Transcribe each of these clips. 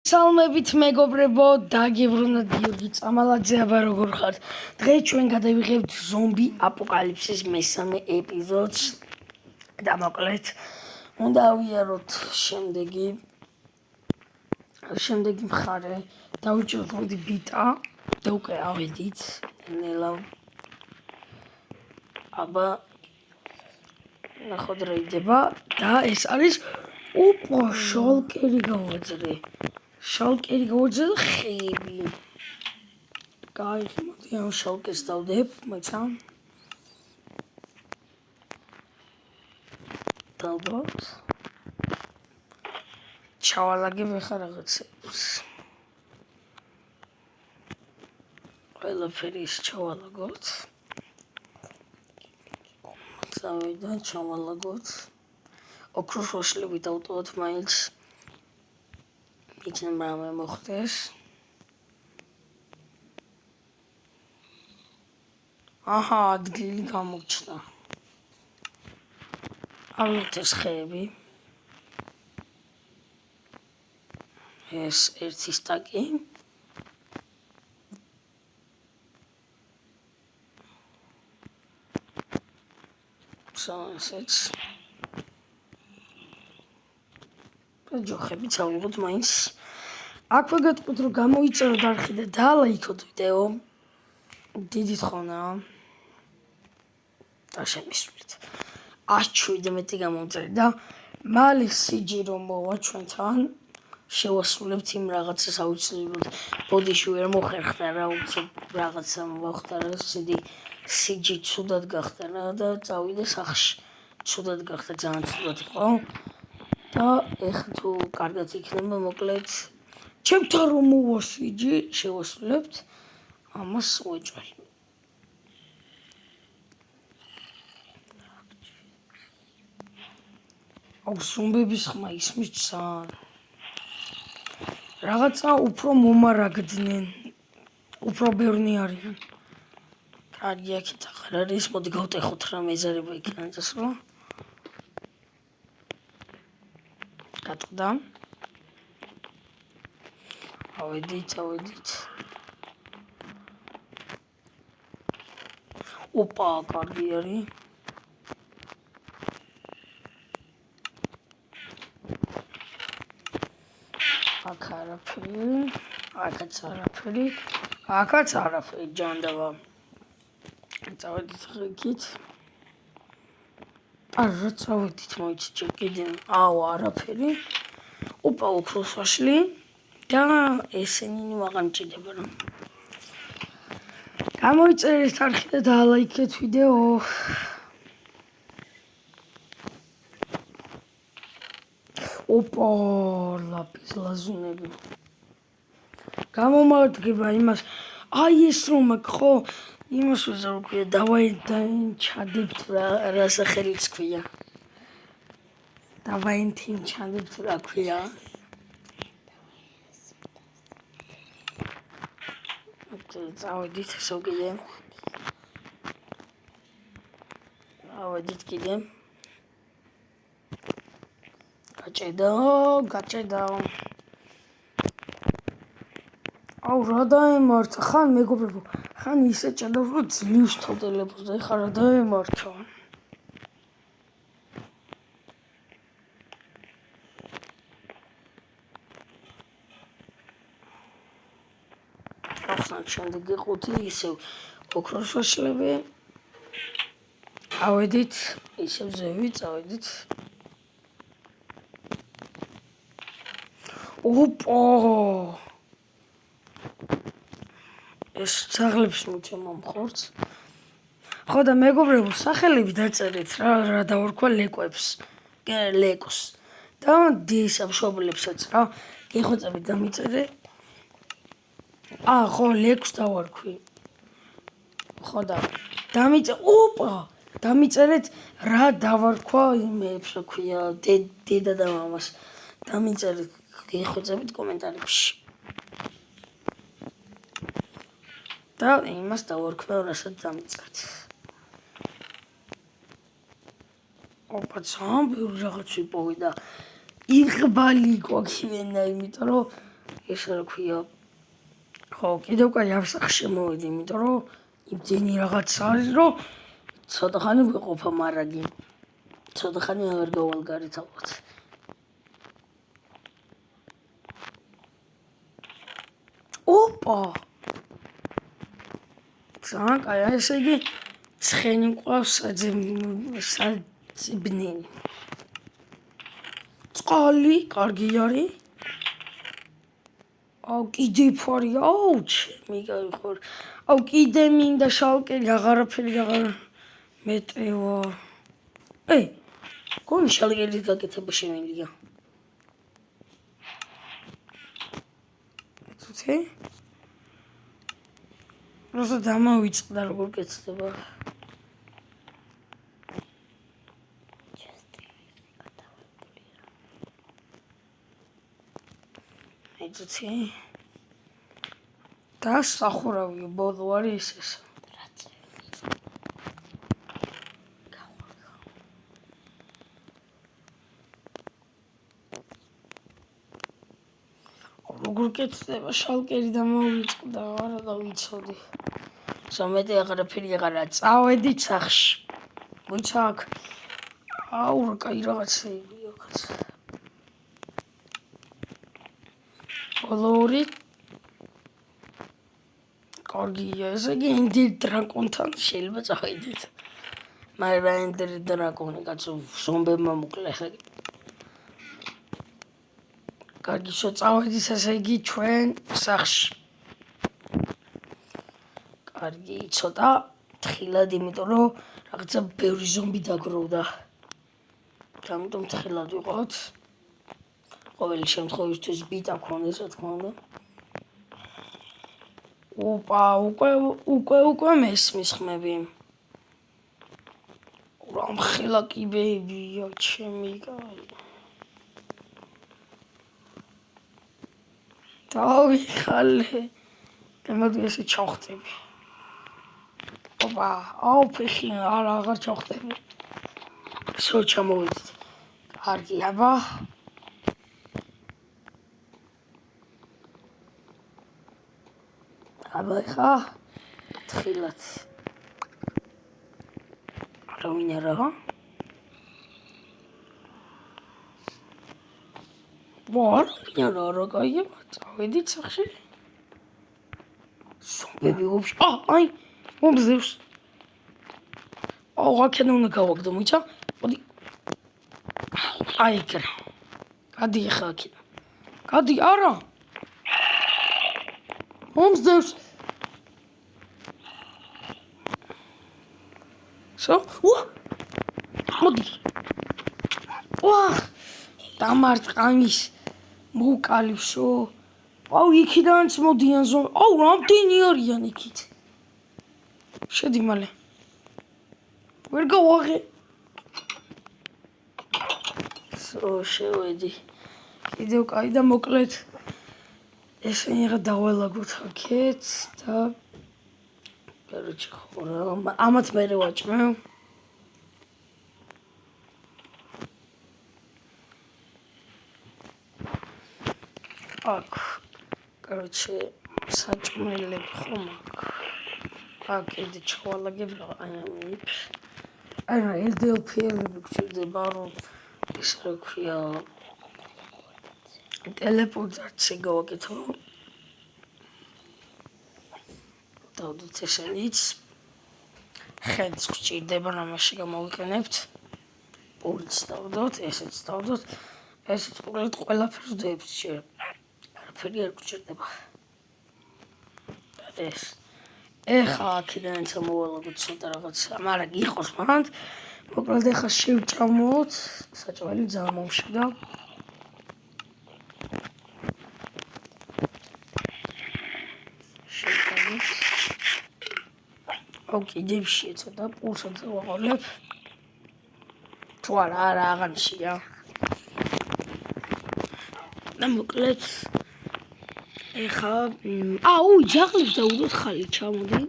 Salmებით მეგობრებო, დაგიბრუნოთ გიორგი წამალაძე, აბა როგორ ხართ? დღეს ჩვენ გადავიღებთ ზომბი აპოკალიფსის მესამე ეპიზოდს და მოკლედ უნდა ავიაროთ შემდეგი მხარე. დავიჭერთ მოდი ბიტა და უკვე ავედით ნელა. აბა ნახოთ რა იდება და ეს არის შოლკერი გავაძრე. შალკერი გავაძრე და ხეები. გაიხი მოდი ამ შალკეს დავდებ, მოიცა. დავდოთ. ჩავალაგებ ახლა რაღაცებს. ყველაფერი ის ჩავალაგოთ. წავიდა ჩავალაგოთ. ოქროს ვაშლები დავტოვოთ მაინც. იქნება რამე მოხდეს. აჰა, ადგილი გამოჩნდა. ავიღეთ ეს ხეები. ეს ერთი სტაკი. ესეც. ჯოხები წავიღოთ მაინც. აქვე გეტყვით რომ გამოიწეროთ არხი და დალაიქოთ ვიდეო. დიდი თხოვნაა. და შემისვლით. 117 გამომწერეთ და მალე CG რომ მოვა ჩვენთან შევასრულებთ იმ რაღაცას აუცილებლად ბოდიში ვერ მოხერხდა რა უცებ რაღაცა მოხდა რა CG ცუდად გახდა რა და წავიდა სახლში ცუდად გახდა ძალიან ცუდად იყო და ეხლა თუ კარგად იქნება მოკლედ ჩემთან რომ მოვა CG შევასრულებთ ამას უეჭველი ზომბების ხმა ისმის ძალიან რაღაცა უფრო მომარაგდნენ უფრო ბევრი არიან კარგი აქეთ აღარ არის მოდი გავტეხოთ რა მეზარება იქნება დასვლა გატყდა ავედით ოპა კარგი არის აქაც არაფერი ჯანდაბა წავედით ხეკით რა წავედით მოიცი ჯერ კიდე არაფერი ოპა ოქროს ვაშლი და ესენი მაღან ჭიდება რომ გამოიწერეთ არხი და დალაიქეთ ვიდეო ოპა ლაპის ლაზუნები გამომადგება იმას აი ეს რომ აქ ხო იმას ვეძახ რომ ქვია დავაი ჩადებთ რა სახელიც ქვია დავაინთინ ჩადებთ რა ქვია წავედით ესო კიდე ავედით კიდე გაჭედა აუ რა დაემართა ხან მეგობრებო ხან ისე ჭედა რომ ძლივს თოდელებს და ეხლა რა დაემართა ახლა შემდეგი ყუთი ისევ ოქროს ვაშლები ავედით ისევ ზევი წავედით ოპა ეს სახლებს მიცემ მხორც ხო და მეგობრებო სახელები დაწერეთ რა დავარქვა ლეკვებს ლეკოს და დისამშობლებსაც რა გეხოცებით დამიწერე ხო ლეკს დავარქვი ხო და დამიწერეთ რა დავარქვა იმებს რა ქვია დედა და მამას დამიწერეთ გეხოცებით კომენტარებში და იმას დავარქვა რასაც დამიწერეთ ოპა ძალიან ბევრი რაღაც ვიპოვე და იღბალი გვაქვს ვენა იმიტომ რომ ესე რა ქვია. ხო, კიდევ კაი ავსახ შემოვედი, იმიტომ რომ იმდენი რაღაც არის, რომ ცოტა ხანი ვიყოფა მარაგი. ცოტა ხანი აღარ გავალ გარეთ ალბათ. ოპა! ძალიან კაი, ესე იგი ცხენი მყავს საძებნელი. წყალი, კარგი არის. აუ, კიდე ფარი, აუ, ჩემი გაიხარ. აუ, კიდე მინდა შალკერი, აღარაფერი აღარ მეტევა. გონი შალკერის გაკეთება შემიძლია. თუთე? როცა დამავიწყდა როგორ კეთდება. თუთე? და სახურავი ბოლო არის ეს. როგორ კეთდება შალკერი დამავიწყდა, არა დავიცოდი. სამეტი აღარაფერი აღარა წავედი სახში. მოიცა აქ. აუ, რა კაი რაღაცეებია აქაც. ბოლოური კარგია, ესე იგი ენდერ დრაკონთან შეიძლება წავედით. მაგრამ ენდერ დრაკონი კაცო ზომბებმა მოკლა ესე იგი. კარგი, წავედით ესე იგი ჩვენ სახში. კარგი, ცოტა თხილად, იმიტომ რომ რაღაცა ბევრი ზომბი დაგროვდა. ამიტომ თხილად ვიყავთ. ყოველი შემთხვევისთვის ბიტა გქონდეს, რა თქმა უნდა. ოპა, უკვე მესმის ხმები. რამხელა კიბეებია, ჩემი კაი. დავიხალე. გამოდი ესე ჩავხტები. ოპა, აუ, ფეხი აღარ ჩავხტები. სო ჩამოვედით. კარგი, აბა. აბა ხა თხილად. რა ვინ არა? რა კაია, წავედით სახში. ზომბები ვაფშე. აი, მომზევს. აუ, აქედან უნდა გავაგდო, მოიცა? მოდი. აი, ეგრე. გადი ხა აქედან. გადი, არა. მომზევს. მოდი. დამარტყამის მოკალივსო. აუ, იქიდანაც მოდიან ზომბი. აუ, რამდენი არიან იქით. შედი მალე. ვერ გავაღე. შევედი. კიდევ კაი და მოკლედ. ესენი რა დაველაგოთ აქეთ და короче, ხო, ამათ მერე ვაჭმევ. აქ, короче, საჭმელები ხომ აქ კიდე ჩვალაგებ რა აი ამით. აი რა LDLP-ები გჭირდება რომ ის რა ქვია ტელეპორტაცია გავაკეთო. დავდოთ ესენიც. ხედს გჭირდება რამაში გამოვიყენებთ. პურიც დავდოთ, ესეც დავდოთ. ესეც უბრალოდ ყველაფერს დებს შეიძლება. არაფერი არ გჭირდება. ეს ეხა აქედან წამოვალაგოთ ცოტა რაღაცა, მაგრამ იყოს მანდ. მოკლედ ეხა შევჭამოთ, საჭმელი ძალიან მომშია. აუ, კიდევ შეცოდა პულსაც ვაყოლებ. თუ არა აღანშია. და მოკლედ ეხა აუ, ჯაღლებს დაუდოთ ხალი, ჩამოდი.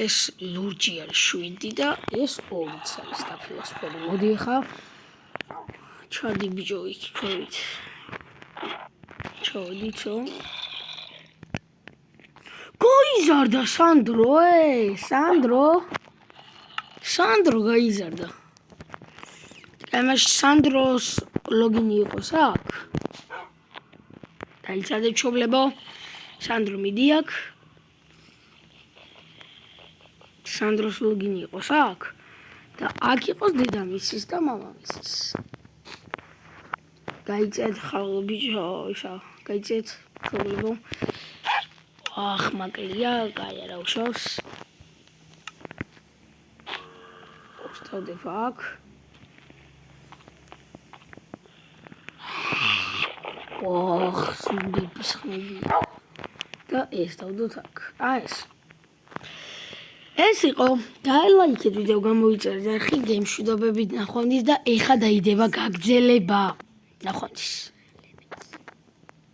ეს ლურჯი არის 7 და ეს 2 არის დაფილოსფერი. მოდი ეხა ჩადი ბიჭო იქ ქვევით. ჩავიდითო. გაიზარდა სანდრო, სანდრო გაიზარდა. ამას სანდროს ლოგინი იყოს აქ. დაიცადე ჩობლებო. სანდრო მიდი აქ. სანდროს ლოგინი იყოს აქ. და აქ იყოს დედამისის და მამამისის. გაიწეთ ხალხო ბიჭო, ისა, გაიწეთ ჩობლებო. ახ, მაკლია, კაი არა უშავს. ვსტავდებ აქ. ოხ, სუნდების ხმები. და ეს დავდოთ აქ. ეს. ეს იყო დაელაიქეთ ვიდეო გამოიწერეთ არხი გემშვიდობებით ნახვამდის და ეხა დაიდება გაგრძელება. ნახვამდის.